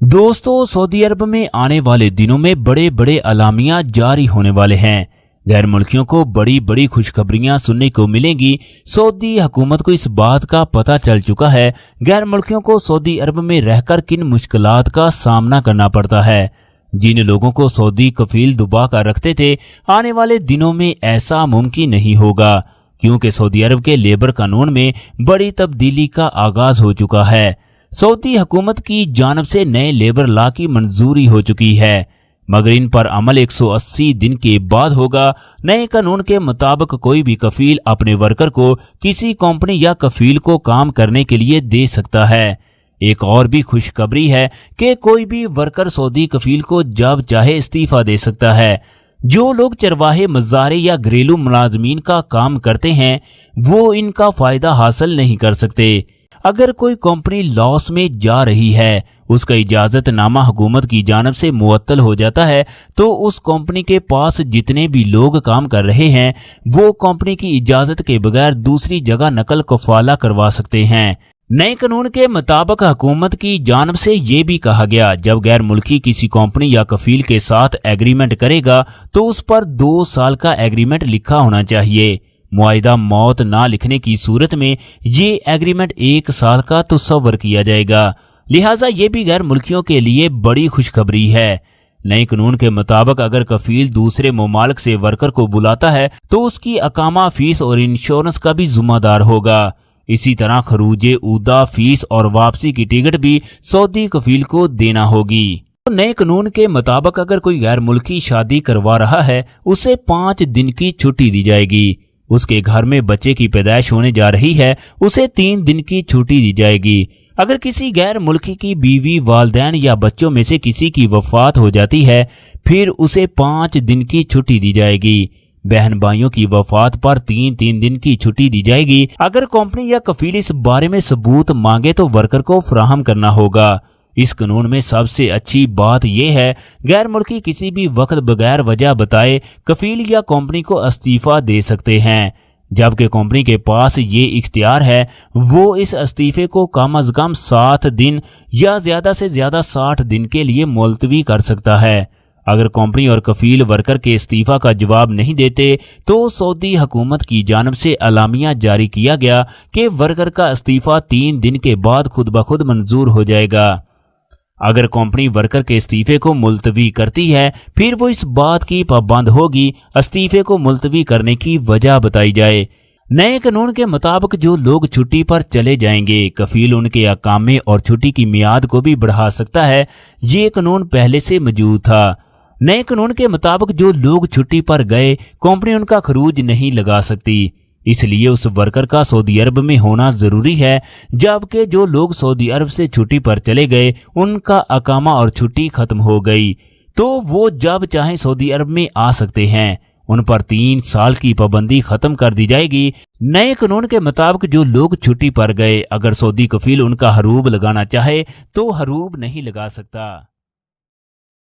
दोस्तों, सऊदी अरब में आने वाले दिनों में बड़े बड़े अलामिया जारी होने वाले हैं। गैर मुल्कियों को बड़ी बड़ी खुशखबरियां सुनने को मिलेंगी। सऊदी हुकूमत को इस बात का पता चल चुका है गैर मुल्कियों को सऊदी अरब में रहकर किन मुश्किलात का सामना करना पड़ता है। जिन लोगों को सऊदी कफील दुबा कर रखते थे, आने वाले दिनों में ऐसा मुमकिन नहीं होगा, क्योंकि सऊदी अरब के लेबर कानून में बड़ी तब्दीली का आगाज हो चुका है। सऊदी हुकूमत की जानब से नए लेबर लॉ की मंजूरी हो चुकी है, मगर इन पर अमल 180 दिन के बाद होगा। नए कानून के मुताबिक कोई भी कफील अपने वर्कर को किसी कंपनी या कफील को काम करने के लिए दे सकता है। एक और भी खुशखबरी है कि कोई भी वर्कर सऊदी कफील को जब चाहे इस्तीफा दे सकता है। जो लोग चरवाहे, मज़ारे या घरेलू मुलाजमीन का काम करते हैं, वो इनका फायदा हासिल नहीं कर सकते। अगर कोई कंपनी लॉस में जा रही है, उसका इजाजतनामा हुकूमत की जानब से मुअत्तल हो जाता है, तो उस कंपनी के पास जितने भी लोग काम कर रहे हैं, वो कंपनी की इजाजत के बगैर दूसरी जगह नकल कफाला करवा सकते हैं। नए कानून के मुताबिक हुकूमत की जानब से ये भी कहा गया, जब गैर मुल्की किसी कंपनी या कफील के साथ एग्रीमेंट करेगा तो उस पर 2 साल का एग्रीमेंट लिखा होना चाहिए। मुआहिदा मौत ना लिखने की सूरत में ये एग्रीमेंट 1 साल का तस्वर किया जाएगा। लिहाजा ये भी गैर मुल्कियों के लिए बड़ी खुशखबरी है। नए कानून के मुताबिक अगर कफील दूसरे ममालिक से वर्कर को बुलाता है तो उसकी अकामा फीस और इंश्योरेंस का भी जिम्मेदार होगा। इसी तरह खरूजे ऊदा फीस और वापसी की टिकट भी सऊदी कफील को देना होगी। नए कानून के मुताबिक अगर कोई गैर मुल्की शादी करवा रहा है, उसे 5 दिन की छुट्टी दी जाएगी। उसके घर में बच्चे की पैदाइश होने जा रही है, उसे 3 दिन की छुट्टी दी जाएगी। अगर किसी गैर मुल्की की बीवी, वालिदैन या बच्चों में से किसी की वफात हो जाती है, फिर उसे 5 दिन की छुट्टी दी जाएगी। बहन भाइयों की वफात पर 3 दिन की छुट्टी दी जाएगी। अगर कंपनी या कफील इस बारे में सबूत मांगे तो वर्कर को फराहम करना होगा। इस कानून में सबसे अच्छी बात यह है, गैर मुल्की किसी भी वक्त बगैर वजह बताए कफील या कंपनी को इस्तीफा दे सकते हैं, जबकि कंपनी के पास ये इख्तियार है, वो इस इस्तीफे को कम अज कम 7 दिन या ज्यादा से ज्यादा 60 दिन के लिए मुलतवी कर सकता है। अगर कंपनी और कफील वर्कर के इस्तीफा का जवाब नहीं देते तो सऊदी हुकूमत की जानब से अलामिया जारी किया गया कि वर्कर का इस्तीफा 3 दिन के बाद खुद ब खुद मंजूर हो जाएगा। अगर कंपनी वर्कर के इस्तीफे को मुलतवी करती है, फिर वो इस बात की पाबंद होगी इस्तीफे को मुलतवी करने की वजह बताई जाए। नए कानून के मुताबिक जो लोग छुट्टी पर चले जाएंगे, कफील उनके अकामे और छुट्टी की मियाद को भी बढ़ा सकता है। ये कानून पहले से मौजूद था। नए कानून के मुताबिक जो लोग छुट्टी पर गए, कंपनी उनका खरूज नहीं लगा सकती, इसलिए उस वर्कर का सऊदी अरब में होना जरूरी है। जबकि जो लोग सऊदी अरब से छुट्टी पर चले गए, उनका अकामा और छुट्टी खत्म हो गई, तो वो जब चाहे सऊदी अरब में आ सकते हैं। उन पर 3 साल की पाबंदी खत्म कर दी जाएगी। नए कानून के मुताबिक जो लोग छुट्टी पर गए, अगर सऊदी कफील उनका हरूब लगाना चाहे तो हरूब नहीं लगा सकता।